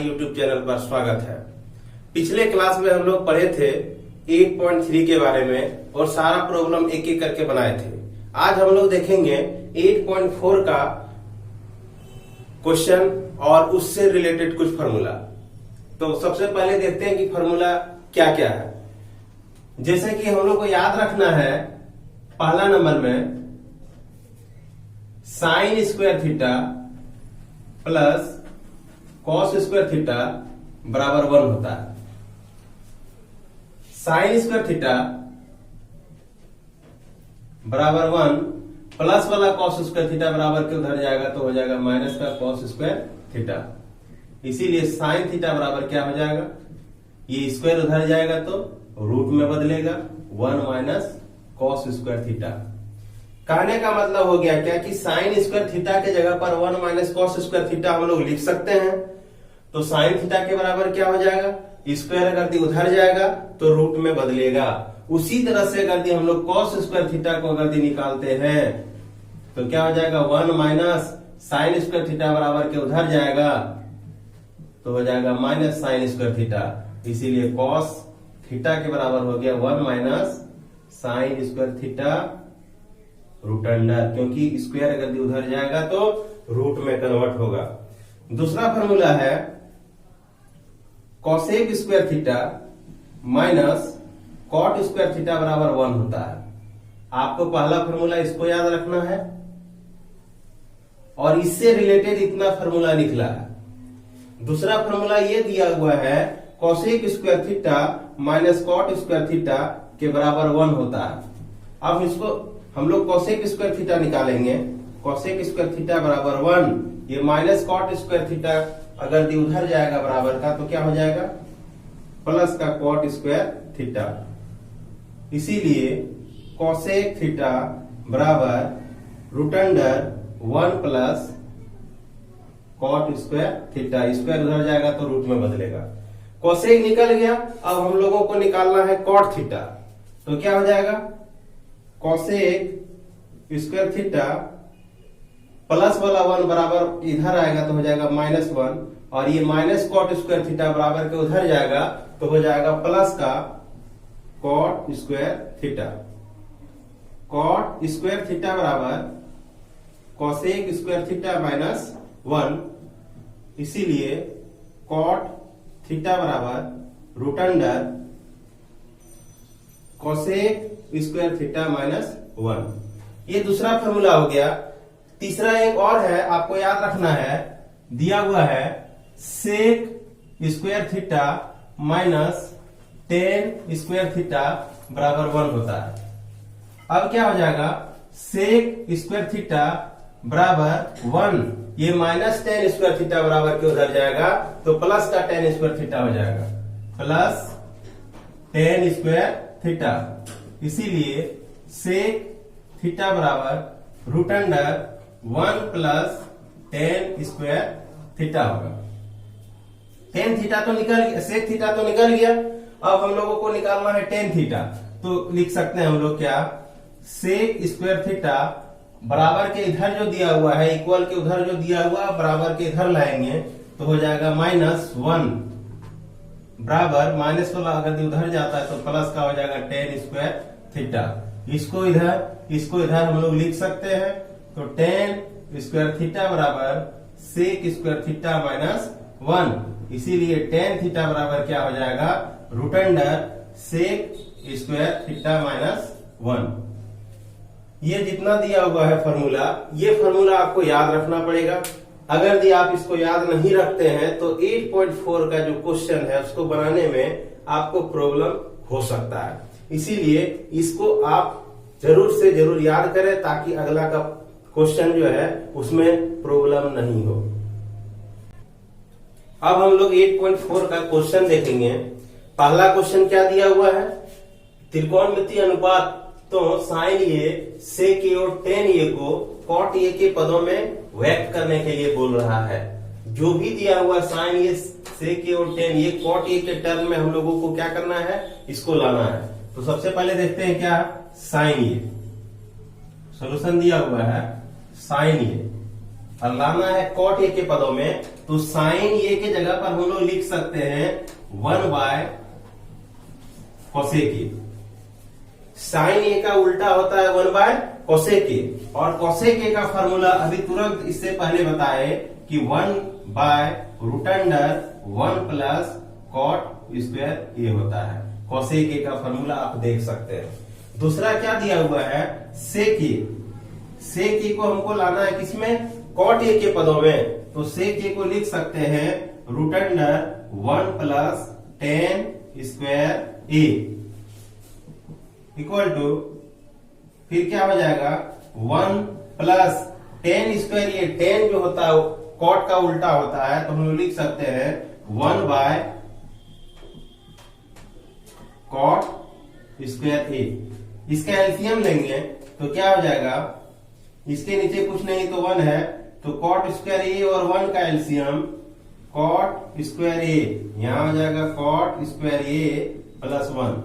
YouTube channel पर स्वागत है। पिछले क्लास में हम लोग पढ़े थे 8.3 के बारे में और सारा प्रॉब्लम एक एक करके बनाए थे। आज हम लोग देखेंगे 8.4 का क्वेश्चन और उससे रिलेटेड कुछ फार्मूला। तो सबसे पहले देखते हैं कि फार्मूला क्या क्या है। जैसे कि हम लोग को याद रखना है, पहला नंबर में sign square theta plus cos square theta बराबर 1 होता है। साइन स्क्वायर थीटा बराबर 1 प्लस वाला कॉस स्क्वायर थीटा बराबर के उधर जाएगा तो हो जाएगा माइनस का कॉस स्क्वायर थीटा। इसीलिए साइन थीटा बराबर क्या हो जाएगा, ये स्क्वायर उधर जाएगा तो रूट में बदलेगा 1 माइनस कॉस स्क्वायर थीटा। कहने का मतलब हो गया क्या कि साइन स्क्वायर थीटा के जगह पर 1 माइनस कॉस स्क्वायर थीटा हम लोग लिख सकते हैं। तो साइन थीटा के बराबर क्या हो जाएगा, स्क्वायर अगर उधर जाएगा तो रूट में बदलेगा। उसी तरह से अगर हम लोग कॉस स्क्वायर थीटा को अगर निकालते हैं तो क्या हो जाएगा, 1 माइनस साइन स्क्वायर थीटा बराबर के उधर जाएगा तो हो जाएगा माइनस साइन स्क्वायर थीटा। इसीलिए कॉस थीटा के बराबर हो गया 1 minus sine square theta root under, क्योंकि स्क्वायर अगर उधर जाएगा तो रूट में कन्वर्ट होगा। दूसरा फॉर्मूला है cosec square theta minus cot square theta बराबर 1 होता है। आपको पहला फॉर्मूला इसको याद रखना है और इससे रिलेटेड इतना फॉर्मूला निकला है। दूसरा फॉर्मूला ये दिया हुआ है cosec square theta minus cot square theta के बराबर 1 होता है। अब इसको हम लोग कॉसेक स्क्वायर थीटा निकालेंगे। कॉसेक स्क्वायर थीटा बराबर 1, ये माइनस कॉट स्क्वायर थीटा अगर उधर जाएगा बराबर का तो क्या हो जाएगा, प्लस का कॉट स्क्वायर थीटा। इसीलिए कॉसेक थीटा बराबर root under 1 plus cot square theta. Square उधर जाएगा तो रूट में बदलेगा। कॉसेक निकल गया। अब हम लोगों को निकालना है कॉट थीटा। तो क्या हो जाएगा, कॉसेक स्क्वायर थीटा प्लस वाला 1 बराबर इधर आएगा तो हो जाएगा माइनस 1, और ये माइनस कॉट स्क्वायर थीटा बराबर के उधर जाएगा तो हो जाएगा प्लस का cot square theta. Cot square theta बराबर कॉसेक स्क्वायर थीटा माइनस 1। इसीलिए कॉट थीटा बराबर root under cosec square theta minus 1। ये दूसरा फॉर्मूला हो गया। तीसरा एक और है, आपको याद रखना है, दिया हुआ है sec square theta minus tan square theta बराबर 1 होता है। अब क्या हो जाएगा, सेक स्क्वायर थीटा बराबर 1, ये माइनस टेन स्क्वायर थीटा बराबर के उधर जाएगा तो प्लस का टेन स्क्वायर थीटा हो जाएगा, प्लस टेन स्क्वायर थीटा। इसीलिए सेक थीटा बराबर root under 1 plus tan square theta होगा। टेन थीटा तो निकल गया, सेक थीटा तो निकल गया। अब हम लोगों को निकालना है टेन थीटा। तो लिख सकते हैं हम लोग क्या, सेक स्क्वायर थीटा बराबर के इधर जो दिया हुआ है, इक्वल के उधर जो दिया हुआ बराबर के इधर लाएंगे तो हो जाएगा माइनस 1 बराबर माइनस वाला अगर उधर जाता है तो प्लस का हो जाएगा टेन स्क्वायर थीटा। इसको इधर हम लोग लिख सकते हैं। तो टेन स्क्वायर थीटा बराबर सेक स्क्वायर थीटा माइनस 1। इसीलिए टेन थीटा बराबर क्या हो जाएगा, root under sec square theta minus 1। ये जितना दिया हुआ है फॉर्मूला, ये फॉर्मूला आपको याद रखना पड़ेगा। अगर यदि आप इसको याद नहीं रखते हैं तो 8.4 का जो क्वेश्चन है उसको बनाने में आपको प्रॉब्लम हो सकता है। इसीलिए इसको आप जरूर से जरूर याद करें ताकि अगला का क्वेश्चन जो है उसमें प्रॉब्लम नहीं हो। अब हम लोग 8.4 का क्वेश्चन देखेंगे। पहला क्वेश्चन क्या दिया हुआ है, त्रिकोणमितीय अनुपात तो साइन ए सेक ए और टेन ए को कॉट ए के पदों में व्यक्त करने के लिए बोल रहा है। जो भी दिया हुआ साइन ए सेक ए और टेन ए कॉट ए के टर्म में हम लोगों को क्या करना है, इसको लाना है। तो सबसे पहले देखते हैं क्या, साइन ए। सोल्यूशन दिया हुआ है साइन ए। और लाना है कॉट ए के पदों में, तो साइन ए के जगह पर हम लोग लिख सकते हैं 1 bye cosec A. Sign A का उल्टा होता है 1 बाय कोसेक ए, और कोसेक ए का फॉर्मूला अभी तुरंत इससे पहले बताए कि 1 by root under 1 plus cot square A होता है। कोसेक ए का फॉर्मूला आप देख सकते हैं। दूसरा क्या दिया हुआ है, सेक ए। सेक ए को हमको लाना है किसमें, कॉट ए के पदों में, तो सेक ए को लिख सकते हैं root under 1 plus tan square A equal to, फिर क्या हो जाएगा 1 plus tan square A. Tan जो होता है कॉट का उल्टा होता है, तो हम लोग लिख सकते हैं 1 बाय कॉट स्क्वायर ए। इसका एलसीएम लेंगे तो क्या हो जाएगा, इसके नीचे कुछ नहीं तो 1 है, तो कॉट स्क्वायर ए और 1 का एलसीएम कॉट स्क्वायर ए, यहां हो जाएगा कॉट स्क्वायर ए प्लस 1।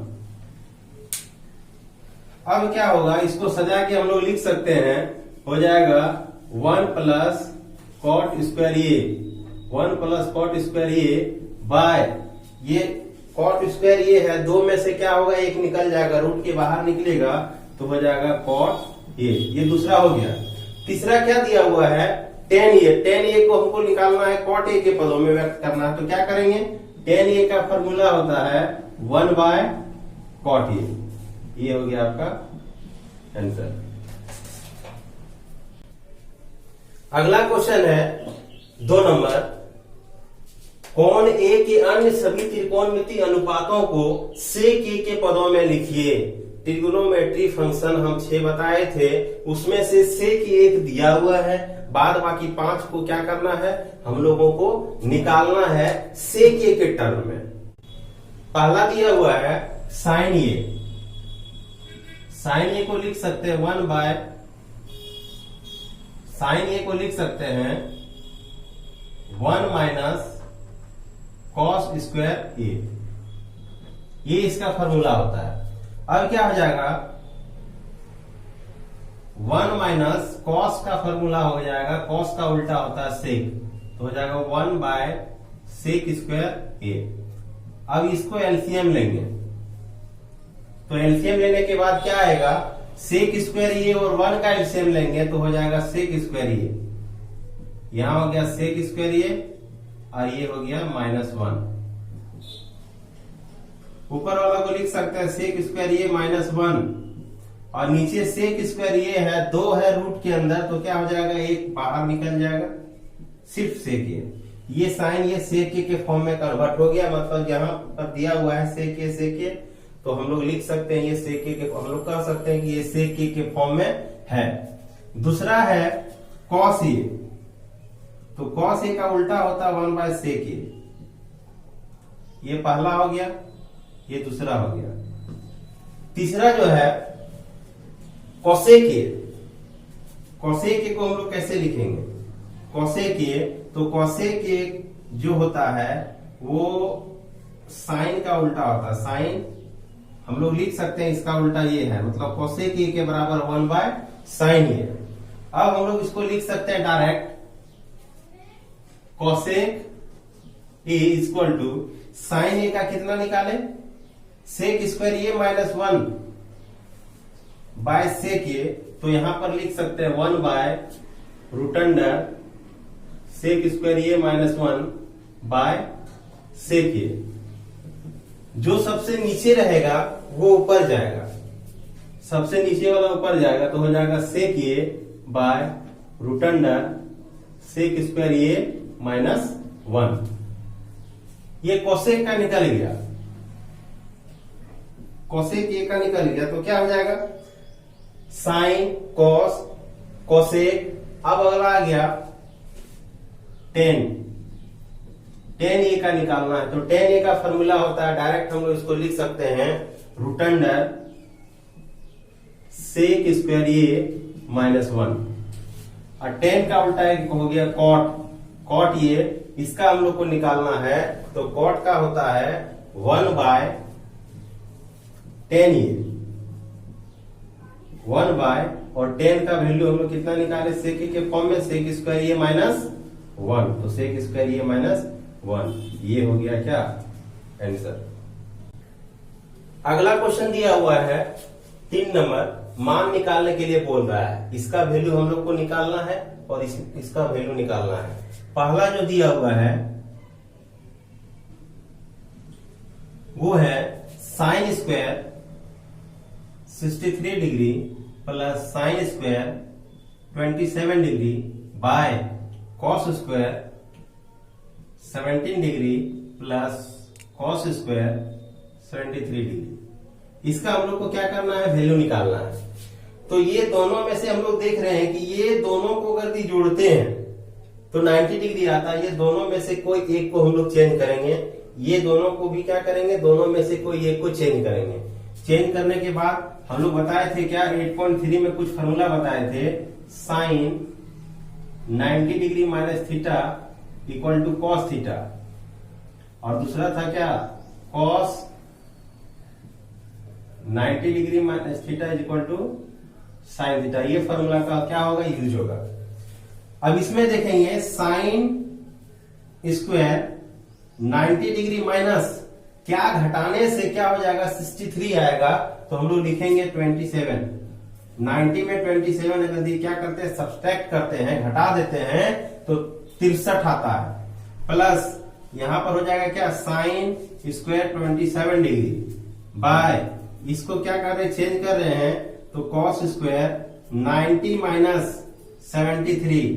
अब क्या होगा, इसको सजा के हम लोग लिख सकते हैं, हो जाएगा 1 plus cot square A, 1 plus cot square A bye, ये कॉट स्क्वायर ये है, दो में से क्या होगा, एक निकल जाएगा, रूट के बाहर निकलेगा तो हो जाएगा कॉट ए। ये दूसरा हो गया। तीसरा क्या दिया हुआ है, टेन ए। टेन ए को हमको निकालना है कॉट ए के पदों में व्यक्त करना है, तो क्या करेंगे, टेन ए का फॉर्मूला होता है 1 बाय कॉट ए। ये हो गया आपका आंसर। अगला क्वेश्चन है 2 नंबर, कोण ए के अन्य सभी त्रिकोणमितीय अनुपातों को सेक ए के पदों में लिखिए। ट्रिग्नोमेट्री फंक्शन हम 6 बताए थे, उसमें से सेक ए एक दिया हुआ है, बाद बाकी 5 को क्या करना है, हम लोगों को निकालना है सेक ए के टर्म में। पहला दिया हुआ है साइन ए। साइन ए को लिख सकते हैं 1 बाय, साइन ए को लिख सकते हैं 1 माइनस कॉस स्क्वायर ए। ये इसका फॉर्मूला होता है। अब क्या हो जाएगा, 1 माइनस कॉस का फॉर्मूला हो जाएगा, कॉस का उल्टा होता है सेक, तो हो जाएगा 1 बाय सेक स्क्वायर ए। अब इसको एलसीएम लेंगे, तो एलसीएम लेने के बाद क्या आएगा, सेक स्क्वायर ए और 1 का एलसीएम लेंगे तो हो जाएगा सेक स्क्वायर ए। यहां हो गया सेक स्क्वायर ए और ये हो गया -1। ऊपर वाला को लिख सकते हैं सेक स्क्वायर ए -1, और नीचे सेक स्क्वायर ये है, 2 है रूट के अंदर, तो क्या हो जाएगा, एक बाहर निकल जाएगा, सिर्फ सेक ए। ये साइन ये सेक ए के फॉर्म में कन्वर्ट हो गया, मतलब यहाँ पर दिया हुआ है सेक ए, तो हम लोग लिख सकते हैं ये सेक ए के, हम लोग कह सकते हैं कि ये सेक ए के फॉर्म में है। दूसरा है कॉस ए, तो कॉस ए का उल्टा होता है 1 बाय सेक ए। ये पहला हो गया, ये दूसरा हो गया। तीसरा जो है कोसेक ए। कोसेक ए को हम लोग कैसे लिखेंगे, कोसेक ए, तो कोसेक ए जो होता है वो साइन का उल्टा होता है। साइन हम लोग लिख सकते हैं इसका उल्टा ये है, मतलब कोसेक ए के बराबर 1 बाय साइन ए। अब हम लोग इसको लिख सकते हैं direct, cosec A equal to sine A का कितना निकाले, सेक स्क्वायर ए -1 बाय सेक ए, तो यहां पर लिख सकते हैं 1 by root under sec square A -1 by sec A. जो सबसे नीचे रहेगा वो ऊपर जाएगा, सबसे नीचे वाला ऊपर जाएगा, तो हो जाएगा sec A by root under sec square A -1। ये कोसेक का निकल गया, कोसेक ए का निकल गया, तो क्या हो जाएगा, साइन कॉस कोसेक। अब अगला आ गया टेन ए का निकालना है, तो टेन ए का फॉर्मूला होता है, डायरेक्ट हम लोग इसको लिख सकते हैं root under sec square A -1, और टेन का उल्टा हो गया कॉट ये, इसका हम लोग को निकालना है, तो कॉट का होता है 1 बाय टेन ए। 1 बाय, और 10 का वैल्यू हम लोग कितना निकाले सेक के फॉर्म में, सेक स्क्वायर ये माइनस 1, तो सेक स्क्वायर ये माइनस 1, ये हो गया क्या आंसर। अगला क्वेश्चन दिया हुआ है 3 नंबर, मान निकालने के लिए बोल रहा है, इसका वैल्यू हम लोग को निकालना है और इसका वैल्यू निकालना है। पहला जो दिया हुआ है वो है sine square 63 degree plus sine square 27 degree by cos square 17 degree plus cos square 73 degree. इसका हम लोग को क्या करना है, वैल्यू निकालना है। तो ये दोनों में से हम लोग देख रहे हैं कि ये दोनों को अगर जोड़ते हैं तो 90 डिग्री आता है। ये दोनों में से कोई एक को हम लोग चेंज करेंगे, ये दोनों को भी क्या करेंगे, दोनों में से कोई एक को चेंज करेंगे। चेंज करने के बाद हम लोग बताए थे क्या, 8.3 में कुछ फॉर्मूला बताए थे, sine 90 degree minus theta equal to cos theta, और दूसरा था क्या, cos 90 degree minus theta is equal to sine theta. ये फॉर्मूला का क्या होगा, यूज होगा। अब इसमें देखेंगे साइन स्क्वायर 90 डिग्री माइनस क्या घटाने से क्या हो जाएगा, 63 आएगा, तो हम लोग लिखेंगे 27। 90 में 27 अगर क्या करते हैं, सब्सट्रैक्ट करते हैं, घटा देते हैं, तो 63 आता है, प्लस यहां पर हो जाएगा क्या, साइन स्क्वायर 27 डिग्री बाय, इसको क्या कर रहे हैं, चेंज कर रहे हैं, तो कॉस स्क्वायर 90 माइनस 73,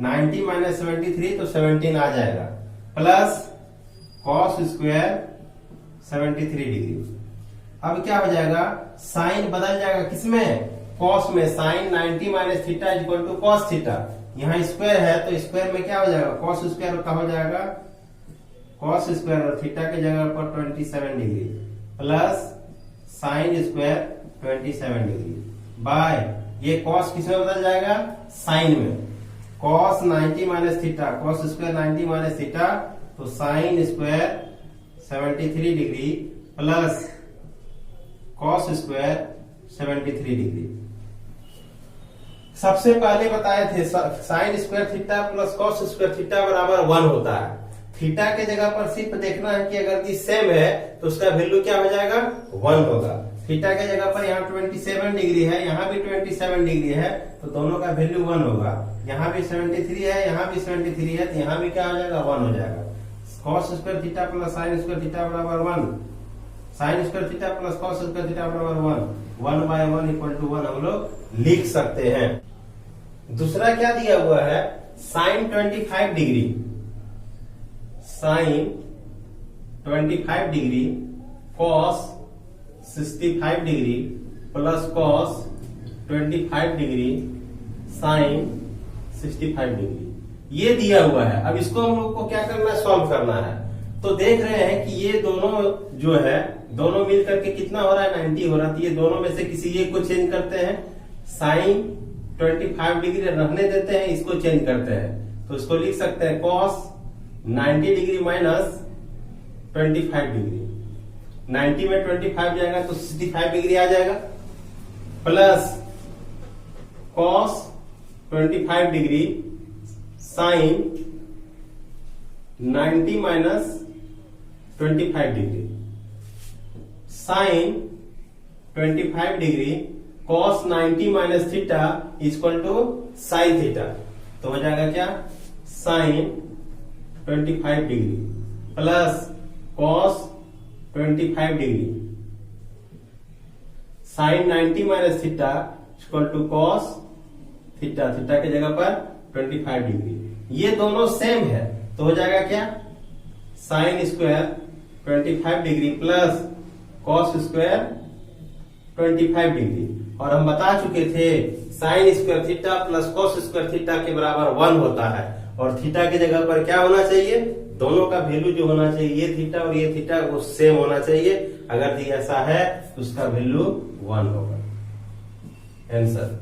90 माइनस 73 तो 17 आ जाएगा, प्लस कॉस स्क्वायर 73 डिग्री। अब क्या हो जाएगा, साइन बदल जाएगा किसमें, कॉस में, sine 90 minus theta equal to cos theta, यहाँ स्क्वायर है तो स्क्वायर में क्या हो जाएगा, कॉस स्क्वायर का हो जाएगा कॉस स्क्वायर, और थीटा के जगह पर 27 degree plus sine square 27 degree by, ये कॉस किसमें बदल जाएगा, साइन में, cos 90 minus theta, cos square 90 minus theta, तो sine square 73 degree plus cos square 73 degree. सबसे पहले बताए थे sine square theta plus cos square theta बराबर 1 होता है। थीटा के जगह पर सिर्फ देखना है कि अगर ये सेम है तो उसका वैल्यू क्या हो जाएगा, 1 होगा। थीटा के जगह पर यहाँ 27 डिग्री है, यहाँ भी 27 डिग्री है, तो दोनों का वैल्यू 1 होगा। यहाँ भी 73 है, यहाँ भी 73 है, तो यहाँ भी क्या हो जाएगा, 1 हो जाएगा। Cos square theta plus sine square theta बराबर 1, sign square theta plus cos square theta बराबर 1, 1 बाय 1 इक्वल टू 1 हम लोग लिख सकते हैं। दूसरा क्या दिया हुआ है, sine 25 degree, sine 25 degree cos 65 degree plus cos 25 degree sine 65 degree, ये दिया हुआ है। अब इसको हम लोग को क्या करना है, सॉल्व करना है। तो देख रहे हैं कि ये दोनों जो है, दोनों मिल करके कितना हो रहा है, 90 हो रहा है। तो ये दोनों में से किसी एक को चेंज करते हैं, साइन 25 डिग्री रहने देते हैं, इसको चेंज करते हैं, तो इसको लिख सकते हैं कॉस 90 डिग्री माइनस 25 डिग्री, 90 में 25 जाएगा तो 65 डिग्री आ जाएगा, plus cos 25 degree sine 90 minus 25 degree, sine 25 degree cos 90 minus theta equal to sine theta, तो हो जाएगा क्या, sine 25 degree plus cos 25 degree sine 90 minus theta equal to cos theta, theta के जगह पर 25 डिग्री। ये दोनों सेम है तो हो जाएगा क्या, sine square 25 degree plus cos square 25 degree. और हम बता चुके थे sine square theta plus cos square theta के बराबर 1 होता है, और थीटा की जगह पर क्या होना चाहिए, दोनों का वैल्यू जो होना चाहिए, ये थीटा और ये थीटा वो सेम होना चाहिए। अगर ये ऐसा है तो उसका वैल्यू 1 होगा, आंसर।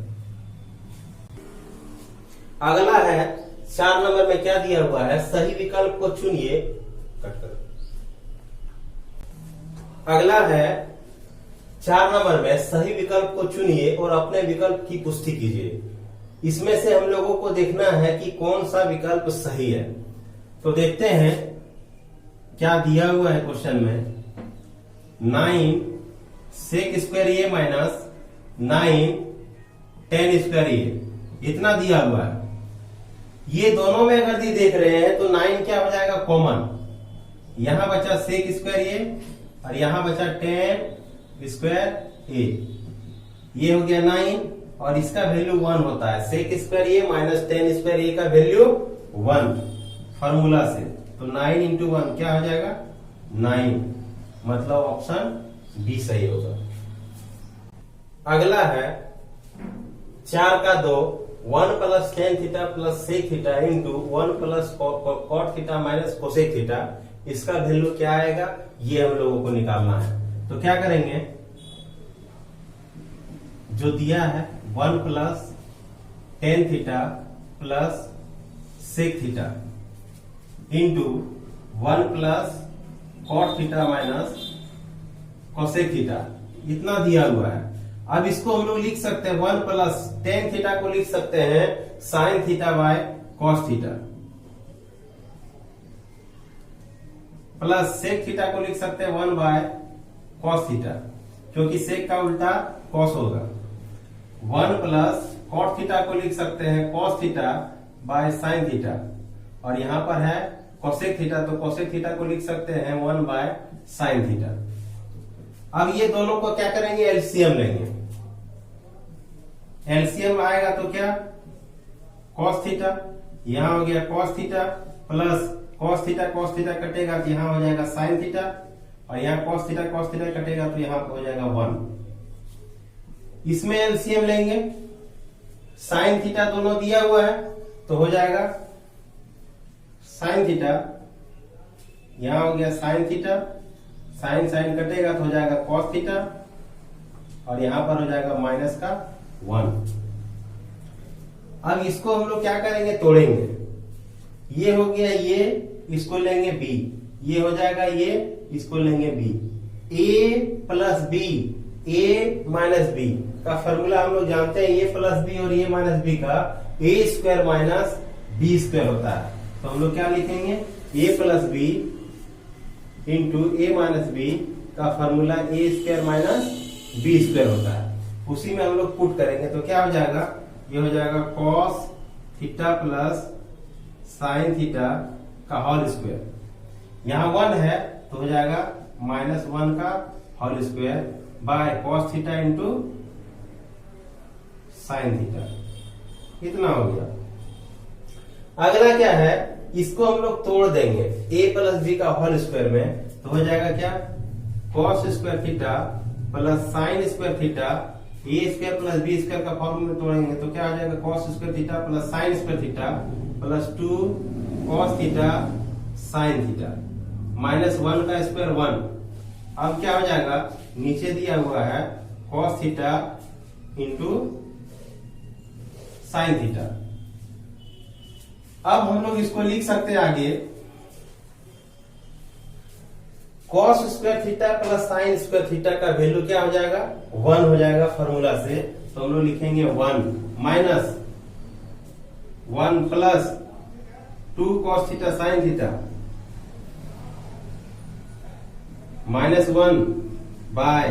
अगला है 4 नंबर में क्या दिया हुआ है, सही विकल्प को चुनिए। कट कर। अगला है 4 नंबर में सही विकल्प को चुनिए और अपने विकल्प की पुष्टि कीजिए। इसमें से हम लोगों को देखना है कि कौन सा विकल्प सही है। तो देखते हैं क्या दिया हुआ है क्वेश्चन में। 9 सेक स्क्वायर ए माइनस 9 10 स्क्वायर ए, इतना दिया हुआ है। ये दोनों में अगर देख रहे हैं तो 9 क्या हो जाएगा कॉमन, यहां बचा सेक स्क्वायर ए और यहां बचा 10 स्क्वायर ए, ये हो गया 9 और इसका वैल्यू 1 होता है। सेक स्क्वायर ए माइनस 10 स्क्वायर ए का वैल्यू 1 फॉर्मूला से, तो 9 इंटू 1 क्या हो जाएगा 9, मतलब ऑप्शन बी सही होगा। अगला है 4 का 2 1 plus tan theta plus sec theta into 1 plus cot theta minus cosec theta, इसका वैल्यू क्या आएगा ये हम लोगों को निकालना है। तो क्या करेंगे, जो दिया है 1 plus tan theta plus sec theta into 1 plus cot theta minus cosec theta, इतना दिया हुआ है। अब इसको हम लोग लिख सकते हैं 1 प्लस टेन थीटा को लिख सकते हैं sine theta by cos theta, plus sec theta को लिख सकते हैं 1 बाय कॉस थीटा, क्योंकि सेक का उल्टा कॉस होगा। 1 प्लस कॉट थीटा को लिख सकते हैं cos theta by sine theta, और यहां पर है कोसेक थीटा, तो कोसेक थीटा को लिख सकते हैं 1 बाय साइन थीटा। अब ये दोनों को क्या करेंगे, एलसीएम लेंगे। एलसीएम आएगा तो क्या कॉस थीटा, यहां हो गया cos theta plus cos theta कटेगा तो यहां हो जाएगा साइन थीटा, और यहाँ कॉस थीटा कटेगा तो यहाँ हो जाएगा 1। इसमें एलसीएम लेंगे, साइन थीटा दोनों दिया हुआ है तो हो जाएगा साइन थीटा, यहां हो गया साइन थीटा, साइन कटेगा तो हो जाएगा कॉस थीटा, और यहां पर हो जाएगा माइनस का 1। अब इसको हम लोग क्या करेंगे, तोड़ेंगे। ये हो गया ये, इसको लेंगे बी, ये हो जाएगा ये, इसको लेंगे B. A plus b, a minus B का फॉर्मूला हम लोग जानते हैं, ए प्लस बी और ए माइनस बी का ए स्क्वायर माइनस बी स्क्वायर होता है। तो हम लोग क्या लिखेंगे, ए plus b into a minus B का फॉर्मूला ए स्क्वायर माइनस बी स्क्वायर होता है। उसी में हम लोग पुट करेंगे तो क्या हो जाएगा, ये हो जाएगा cos theta plus sine theta का होल स्क्वायर, यहां 1 है तो हो जाएगा -1 का whole square by cos theta into sine theta, इतना हो गया। अगला क्या है, इसको हम लोग तोड़ देंगे a प्लस बी का होल स्क्वायर में, तो हो जाएगा क्या cos square theta plus sine square theta, a square plus b square का फॉर्मूला में तोड़ेंगे तो क्या हो जाएगा cos square theta plus sine square theta plus 2 cos theta sine theta, -1 का स्क्वायर 1। अब क्या हो जाएगा, नीचे दिया हुआ है cos theta into sine theta. अब हम लोग इसको लिख सकते हैं आगे, cos square theta plus sine square theta का वैल्यू क्या हो जाएगा 1 हो जाएगा फॉर्मूला से। तो हम लोग लिखेंगे 1 minus 1 plus 2 cos theta sine theta -1 bye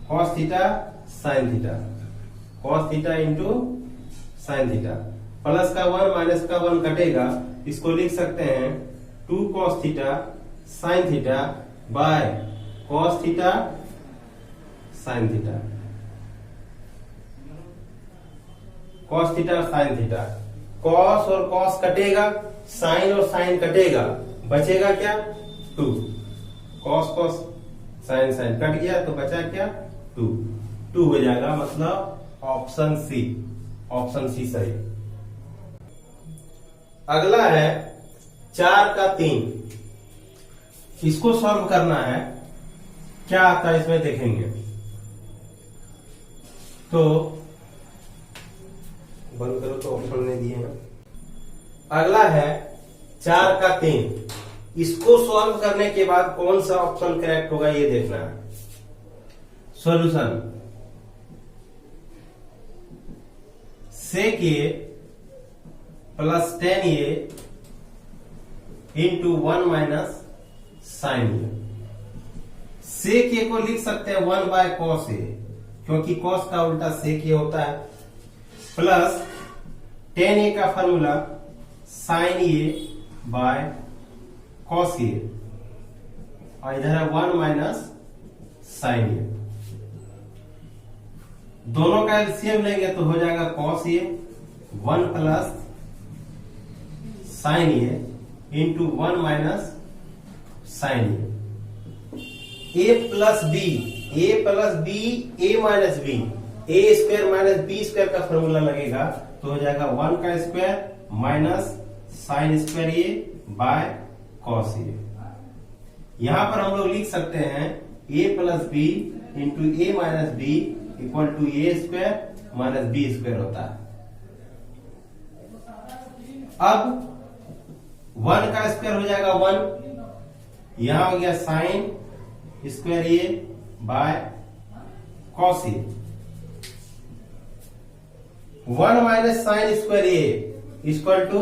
cos theta sine theta, cos theta into sine theta, plus का 1 माइनस का 1 कटेगा, इसको लिख सकते हैं 2 cos theta sine theta by cos theta sine theta, cos theta sine theta. Cos और cos कटेगा, sine और साइन कटेगा, बचेगा क्या 2, कॉस कॉस साइन साइन कट गया तो बचा क्या 2 हो जाएगा, मतलब ऑप्शन सी सही। अगला है 4 का 3, इसको सॉल्व करना है, क्या आता है इसमें देखेंगे। तो बंद करो तो ऑप्शन नहीं दिए हैं। अगला है 4 का 3, इसको सॉल्व करने के बाद कौन सा ऑप्शन करेक्ट होगा ये देखना है। Solution sec A plus 10a into 1 minus sine A. Sec A को लिख सकते हैं 1 बाय कॉस ए, क्योंकि कॉस का उल्टा सेक ए होता है, प्लस 10a का formula sine A by cos A, और इधर है 1 माइनस साइन ए। दोनों का एलसीएम लेंगे तो हो जाएगा cos A 1 plus sine A into 1 minus sine A plus b, a plus b, a minus b, a square minus b square का फॉर्मूला लगेगा तो हो जाएगा 1 का square minus sine square A by cos A. यहां पर हम लोग लिख सकते हैं a plus b into a minus b equal to a square minus b square होता है। अब 1 का स्क्वायर हो जाएगा 1, यहां हो गया sine square A by cos A, 1 minus sine square A equal to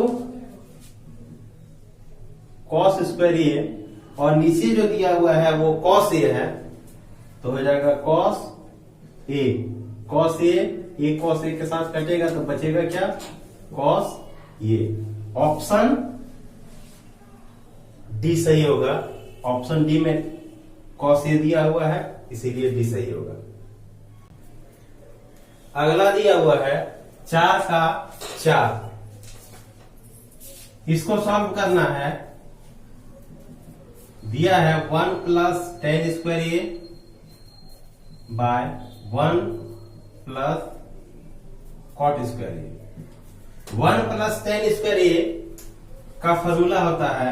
cos square A, और नीचे जो दिया हुआ है वो कॉस ए है तो हो जाएगा cos A, cos A cos A के साथ कटेगा तो बचेगा क्या, कॉस ए। ऑप्शन डी सही होगा, ऑप्शन डी में कॉस ए दिया हुआ है इसीलिए डी सही होगा। अगला दिया हुआ है 4 का 4, इसको सॉल्व करना है। दिया है 1 plus 10 square A by 1 plus cot square A. 1 plus 10 square ए का फॉर्मूला होता है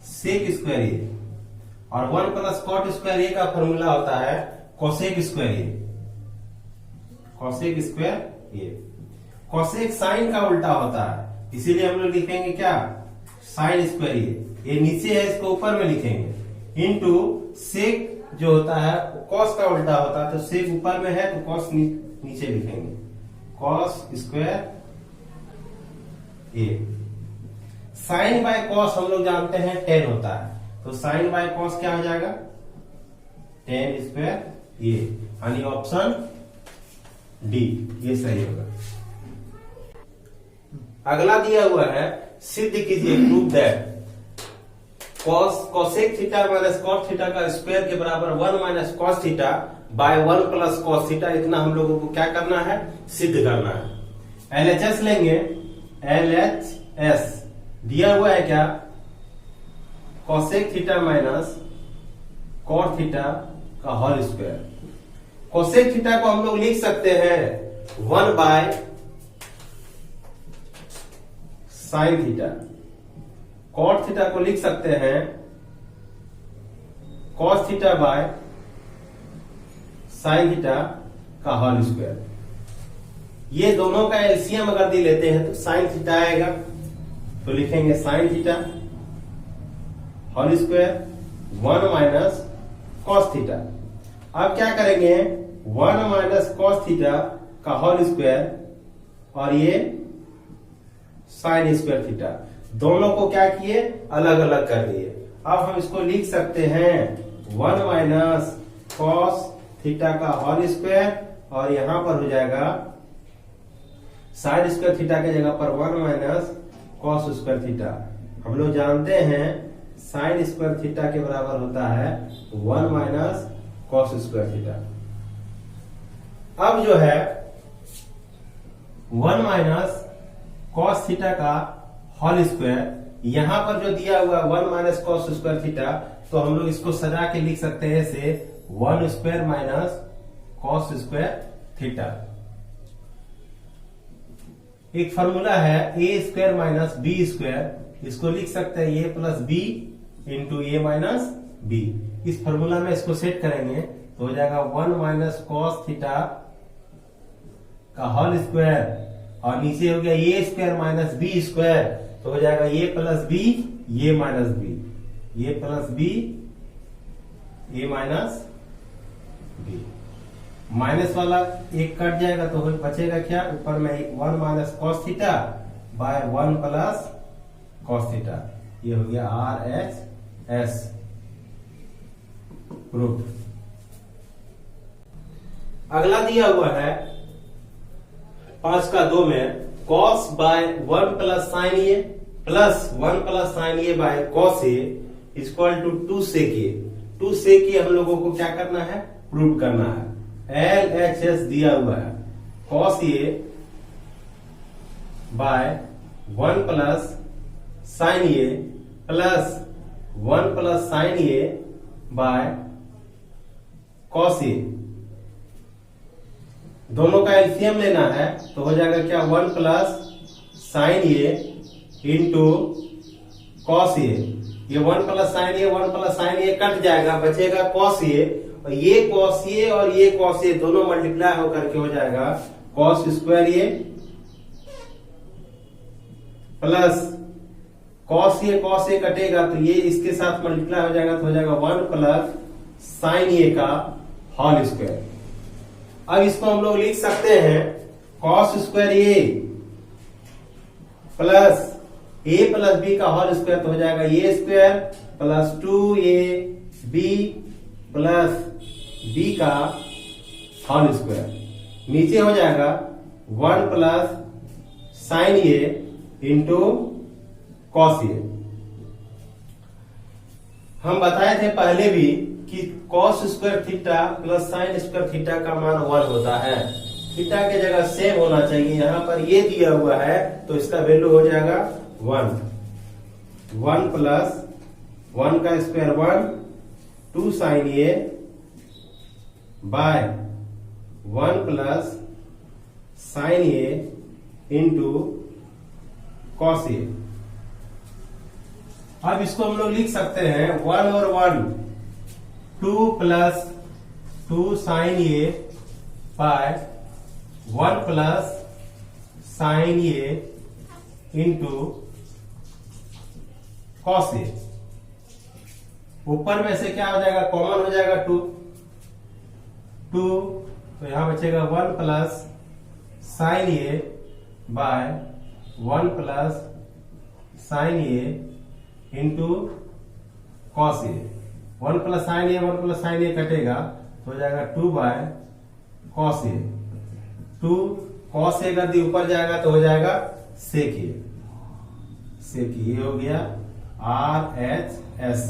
सेक स्क्वायर ए, और 1 प्लस कॉट स्क्वायर ए का फॉर्मूला होता है कोसेक स्क्वायर ए, कोसेक स्क्वायर ए। कोसेक साइन का उल्टा होता है, इसीलिए हम लोग लिखेंगे क्या, साइन स्क्वायर ए। ये नीचे है इसको ऊपर में लिखेंगे, इंटू सेक जो होता है कॉस का उल्टा होता है, तो सेक ऊपर में है तो कॉस नीचे लिखेंगे, cos square A. Sine by cos हम लोग जानते हैं 10 होता है, तो साइन बाय कॉस क्या हो जाएगा, 10 स्क्वायर ए, यानी ऑप्शन डी ये सही होगा। अगला दिया हुआ है सिद्ध कीजिए, prove that cosec theta minus cos theta का स्क्वायर के बराबर 1 minus cos theta by 1 plus cos theta. इतना हम लोगों को क्या करना है, सिद्ध करना है। एलएचएस लेंगे, एलएचएस दिया हुआ है क्या, cosec theta minus cos theta का होल स्क्वायर। कोसेक थीटा को हम लोग लिख सकते हैं 1 by sine theta, cot theta को लिख सकते हैं cos theta by sine theta का होल स्क्वायर। ये दोनों का एलसीएम अगर दे लेते हैं तो साइन थीटा आएगा, तो लिखेंगे sine theta whole square 1 minus cos theta. अब क्या करेंगे, 1 माइनस कॉस थीटा का होल स्क्वायर और ये साइन स्क्वायर थीटा, दोनों को क्या किए, अलग अलग कर दिए। अब हम इसको लिख सकते हैं 1 माइनस कॉस थीटा का होल स्क्वायर, और यहां पर हो जाएगा साइन स्क्वायर थीटा की जगह पर 1 माइनस कॉस स्क्वायर थीटा। हम लोग जानते हैं साइन स्क्वायर थीटा के बराबर होता है 1 माइनस कॉस स्क्वायर थीटा। अब जो है 1 माइनस कॉस थीटा का होल स्क्वायर, यहां पर जो दिया हुआ 1 माइनस कॉस स्क्वायर थीटा, तो हम लोग इसको सजा के लिख सकते हैं ऐसे 1 square minus cos square theta. एक फॉर्मूला है ए स्क्वायर माइनस बी स्क्वायर, इसको लिख सकते हैं ए plus b into a minus B. इस फॉर्मूला में इसको सेट करेंगे तो हो जाएगा 1 माइनस कॉस थीटा का होल स्क्वायर, और नीचे हो गया ए स्क्वायर माइनस बी स्क्वायर, तो हो जाएगा ए plus b a minus b, a plus b a minus B. Minus वाला एक कट जाएगा तो बचेगा क्या, ऊपर में 1 minus cos theta by 1 plus cos theta. ये हो गया RHS प्रूफ। अगला दिया हुआ है 5 का 2 में cos by 1 plus sine A plus 1 plus sine A by cos A equal to 2 sec A. 2 sec A हम लोगों को क्या करना है, प्रूव करना है। LHS दिया हुआ है cos A by 1 plus sine A plus 1 plus sine A by cos A. दोनों का एलसीएम लेना है तो हो जाएगा क्या, 1 plus sine A into cos ए। ये 1 प्लस साइन ए 1 प्लस साइन ए कट जाएगा, बचेगा कॉस ए, और ये कॉस ए और ये कॉस ए दोनों मल्टीप्लाई होकर के हो जाएगा cos square A plus cos A कटेगा तो ये इसके साथ मल्टीप्लाई हो जाएगा तो हो जाएगा 1 प्लस साइन ए का होल स्क्वायर। अब इसको हम लोग लिख सकते हैं cos square A plus a plus b का होल स्क्वायर तो हो जाएगा a square plus 2ab plus b का होल स्क्वायर। नीचे हो जाएगा 1 plus sine A into cos A. हम बताए थे पहले भी कि cos square theta plus sine square theta का मान 1 होता है। थीटा के जगह सेम होना चाहिए, यहां पर ये दिया हुआ है तो इसका वैल्यू हो जाएगा 1 प्लस 1 का square 1 2 sign A by 1 plus sine A into cos ए। अब इसको हम लोग लिख सकते हैं 1 और 1 2 plus 2 sign A by 1 plus sine A into cos ए। ऊपर में से क्या हो जाएगा, कॉमन हो जाएगा 2 तो यहां बचेगा 1 plus sine A by 1 plus sine A into cos A. 1 plus sine A 1 plus sine ए कटेगा तो हो जाएगा 2 bye cos A. 2 cos A कर दी ऊपर जाएगा तो हो जाएगा सेक ए। सेक ए हो गया RHS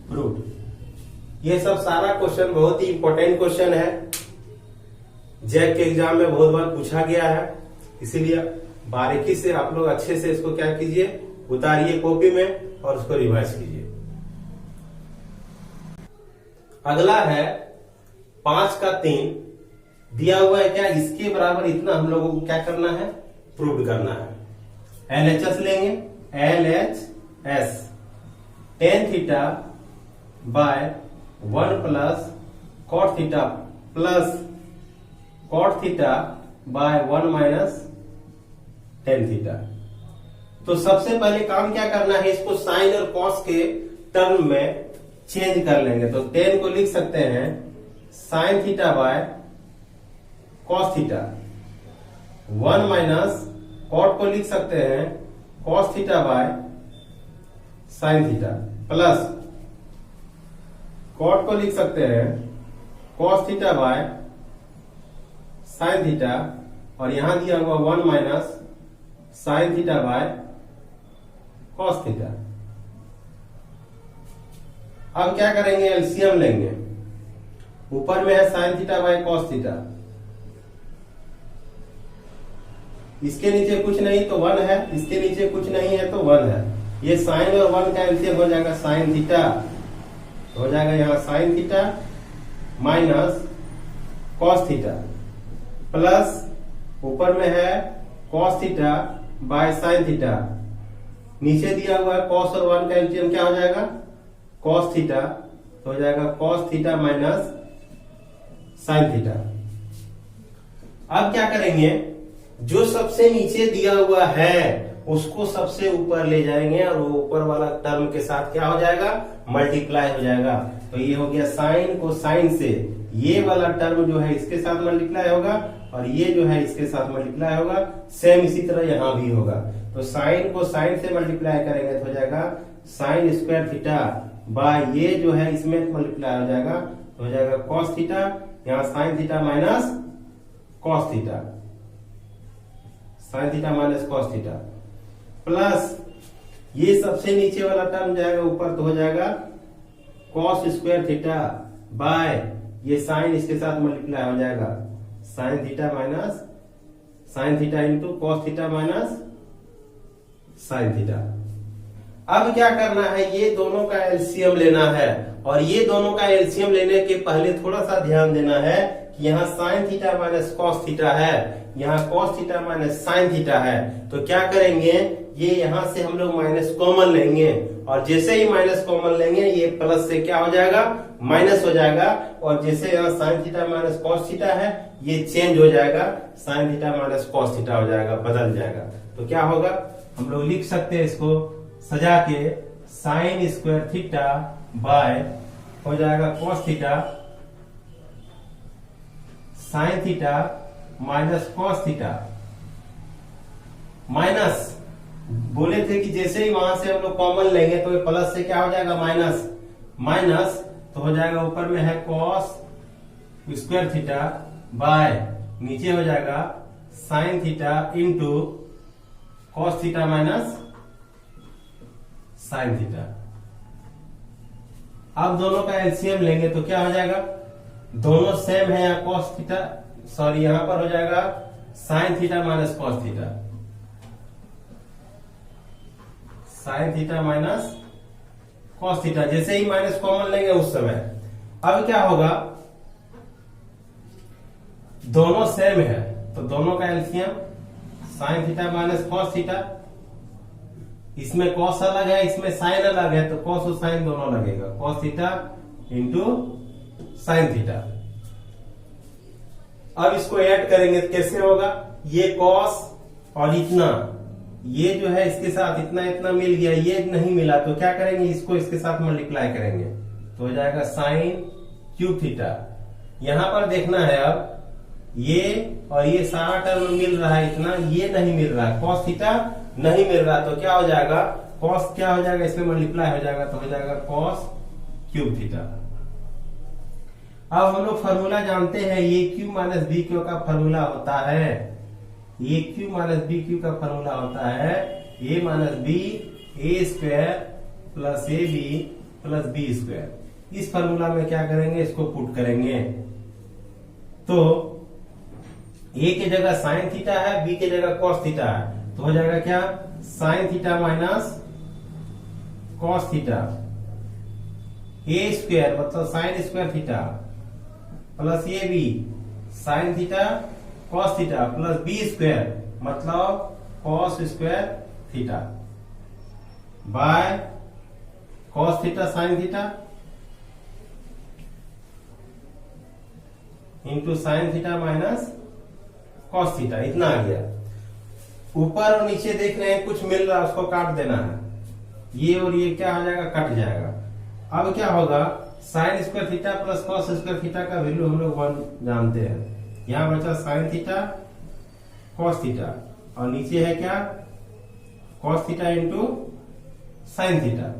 प्रूफ। ये सब सारा क्वेश्चन बहुत ही इंपॉर्टेंट क्वेश्चन है, जैक के एग्जाम में बहुत बार पूछा गया है, इसीलिए बारीकी से आप लोग अच्छे से इसको क्या कीजिए, उतारिए कॉपी में और उसको रिवाइज कीजिए। अगला है 5 का 3 दिया हुआ है क्या, इसके बराबर इतना हम लोगों को क्या करना है, प्रूव करना है। LHS लेंगे, LHS tan theta by 1 plus cot theta plus cot theta by 1 minus tan theta. तो सबसे पहले काम क्या करना है, इसको साइन और कॉस के टर्म में चेंज कर लेंगे। तो tan को लिख सकते हैं sine theta by cos theta, 1 minus cot को लिख सकते हैं cos theta by sine theta plus cot को लिख सकते हैं cos theta by sine theta, और यहां दिया हुआ 1 minus sine theta by cos theta. अब क्या करेंगे, एलसीएम लेंगे। ऊपर में है sine theta by cos theta, इसके नीचे कुछ नहीं तो 1 है, इसके नीचे कुछ नहीं है तो 1 है। ये साइन और 1 का एलसीएम हो जाएगा साइन थीटा, तो हो जाएगा यहां sign theta minus cos theta plus ऊपर में है cos theta by sine theta, नीचे दिया हुआ है कॉस और 1 का एलसीएम क्या हो जाएगा, कॉस थीटा, तो हो जाएगा cos theta minus sine theta. अब क्या करेंगे, जो सबसे नीचे दिया हुआ है उसको सबसे ऊपर ले जाएंगे और वो ऊपर वाला टर्म के साथ क्या हो जाएगा, मल्टीप्लाई हो जाएगा। तो ये हो गया साइन को साइन से, ये वाला टर्म जो है इसके साथ मल्टीप्लाई होगा और ये जो है इसके साथ मल्टीप्लाई होगा। सेम इसी तरह यहाँ भी होगा। तो साइन को साइन से मल्टीप्लाई करेंगे तो हो जाएगा साइन स्क्वायर थीटा बाय ये जो है इसमें मल्टीप्लाई हो जाएगा तो हो जाएगा कॉस थीटा, यहाँ sign theta minus cos theta, sine theta minus cos theta, plus ये सबसे नीचे वाला टर्म जाएगा ऊपर तो हो जाएगा कॉस स्क्वायर थीटा बाय ये साइन इसके साथ मल्टीप्लाई हो जाएगा sign theta minus sine theta into cos theta minus sine theta. अब क्या करना है, ये दोनों का एलसीएम लेना है और ये दोनों का एलसीएम लेने के पहले थोड़ा सा ध्यान देना है कि यहाँ sign theta minus cos theta है, यहाँ cos theta minus sine theta है। तो क्या करेंगे, ये यहाँ से हम लोग माइनस कॉमन लेंगे और जैसे ही माइनस कॉमन लेंगे ये प्लस से क्या हो जाएगा, माइनस हो जाएगा और जैसे यहाँ sign theta minus cos theta है ये चेंज हो जाएगा, sign theta minus cos theta हो जाएगा, बदल जाएगा। तो क्या होगा, हम लोग लिख सकते हैं इसको सजा के साइन स्क्वायर थीटा बाय हो जाएगा cos theta sine theta minus cos theta, minus बोले थे कि जैसे ही वहां से हम लोग कॉमन लेंगे तो ये प्लस से क्या हो जाएगा, माइनस, माइनस तो हो जाएगा ऊपर में है कॉस स्क्वायर थीटा बाय नीचे हो जाएगा sign theta into cos theta minus sine theta. अब दोनों का एलसीएम लेंगे तो क्या हो जाएगा, दोनों सेम है, यहाँ कॉस थीटा सॉरी यहां पर हो जाएगा sign theta minus cos theta, sine theta minus cos theta, जैसे ही माइनस कॉमन लेंगे उस समय। अब क्या होगा, दोनों सेम है तो दोनों का LCM sign theta minus cos theta, इसमें कॉस अलग है इसमें साइन अलग है तो कॉस और साइन दोनों लगेगा, cos theta into sine theta. अब इसको ऐड करेंगे तो कैसे होगा, ये कॉस और इतना ये जो है इसके साथ इतना इतना मिल गया, ये नहीं मिला तो क्या करेंगे, इसको इसके साथ मल्टीप्लाई करेंगे तो हो जाएगा साइन क्यूब थीटा। यहां पर देखना है अब ये और ये सारा टर्म मिल रहा है इतना, ये नहीं मिल रहा है, कॉस थीटा नहीं मिल रहा तो क्या हो जाएगा, कॉस क्या हो जाएगा इसमें मल्टीप्लाई हो जाएगा तो हो जाएगा कॉस क्यूब थीटा। अब हम लोग फॉर्मूला जानते हैं, ये क्यू माइनस बी क्यू का फॉर्मूला होता है, ये क्यू माइनस बी क्यू का फॉर्मूला होता है a minus b a square plus a b plus b square. इस फॉर्मूला में क्या करेंगे, इसको पुट करेंगे तो ए की जगह साइन थीटा है, बी की जगह कॉस थीटा है तो हो जाएगा क्या, sine theta minus cos theta a square मतलब sine square theta plus a b sine theta cos theta plus b square मतलब cos square theta by cos theta sine theta into sine theta minus cos theta. इतना आ गया। ऊपर और नीचे देख रहे हैं कुछ मिल रहा है उसको काट देना है, ये और ये क्या हो जाएगा, कट जाएगा। अब क्या होगा, sign square theta plus cos square theta का वैल्यू हम लोग 1 जानते हैं। यहां बचा साइन थीटा कॉस थीटा और नीचे है क्या, cos theta into sine theta.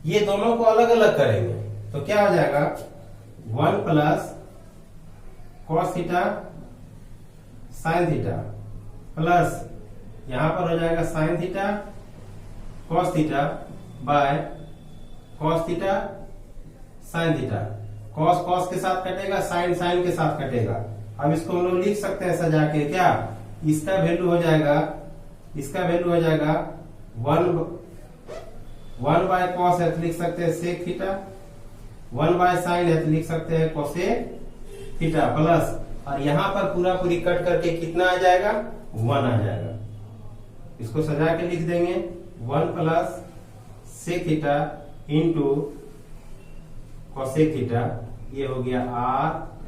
ये दोनों को अलग अलग करेंगे तो क्या हो जाएगा, 1 plus cos theta sine theta plus यहां पर हो जाएगा sign theta cos theta by cos theta sine theta. Cos cos के साथ कटेगा, साइन साइन के साथ कटेगा। अब इसको हम लोग लिख सकते हैं सजा के, क्या इसका वैल्यू हो जाएगा, इसका वैल्यू हो जाएगा 1 बाय कॉस है तो लिख सकते हैं सेक थीटा, 1 बाय साइन है तो लिख सकते हैं कोसेक थीटा प्लस और यहां पर पूरा पूरी कट करके कितना आ जाएगा, 1 आ जाएगा। इसको सजा के लिख देंगे 1 plus sec theta into cosec theta, ये हो गया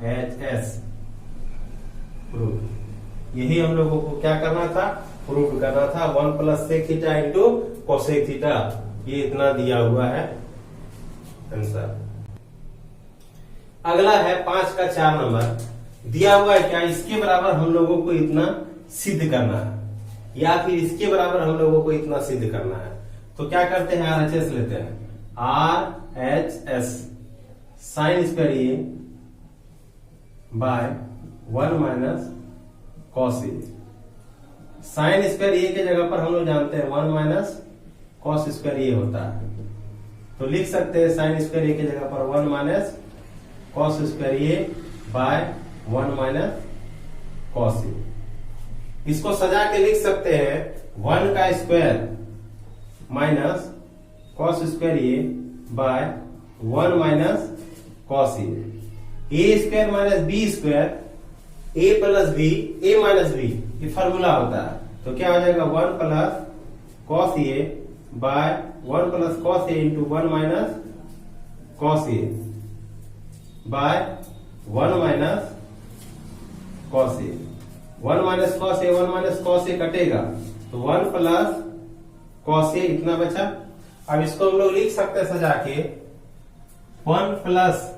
RHS प्रूफ। यही हम लोगों को क्या करना था, प्रूव करना था। 1 plus sec theta into cosec theta, ये इतना दिया हुआ है आंसर। अगला है 5 का 4 नंबर, दिया हुआ है क्या, इसके बराबर हम लोगों को इतना सिद्ध करना है या फिर इसके बराबर हम लोगों को इतना सिद्ध करना है। तो क्या करते हैं, RHS लेते हैं, RHS sign square A by 1 minus cos A. Sign square ए के जगह पर हम लोग जानते हैं 1 माइनस कॉस स्क्वायर ए होता है, तो लिख सकते हैं साइन स्क्वायर ए के जगह पर 1 minus cos square A by 1 minus cos A. इसको सजा के लिख सकते हैं 1 का square minus cos square A by 1 minus cos A square minus b square, A plus b, a minus B, ये फॉर्मूला होता है। तो क्या हो जाएगा 1 plus cos A by 1 plus cos A into 1 minus cos A by 1 minus cos A. 1 minus cos A, 1 minus cos A कटेगा तो 1 plus cos A इतना बचा। अब इसको हम लोग लिख सकते हैं सजा के 1 प्लस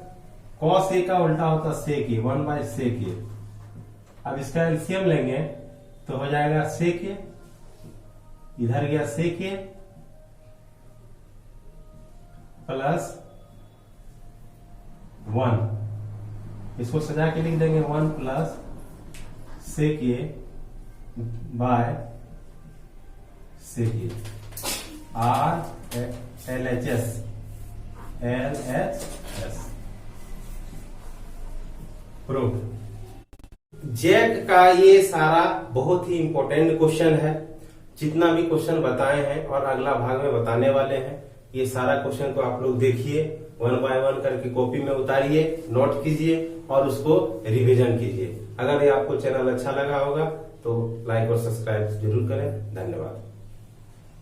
कॉस ए का उल्टा होता सेक ए, 1 बाय सेक ए। अब इसका एलसीएम लेंगे तो हो जाएगा सेक ए, इधर गया सेक ए प्लस 1, इसको सजा के लिख देंगे 1 plus sec A by sec a. RLHS proof. जेक का ये सारा बहुत ही इंपॉर्टेंट क्वेश्चन है, जितना भी क्वेश्चन बताए हैं और अगला भाग में बताने वाले हैं, ये सारा क्वेश्चन को आप लोग देखिए, 1 बाय 1 करके कॉपी में उतारिए, नोट कीजिए और उसको रिवीजन कीजिए। अगर ये आपको चैनल अच्छा लगा होगा तो लाइक और सब्सक्राइब जरूर करें। धन्यवाद।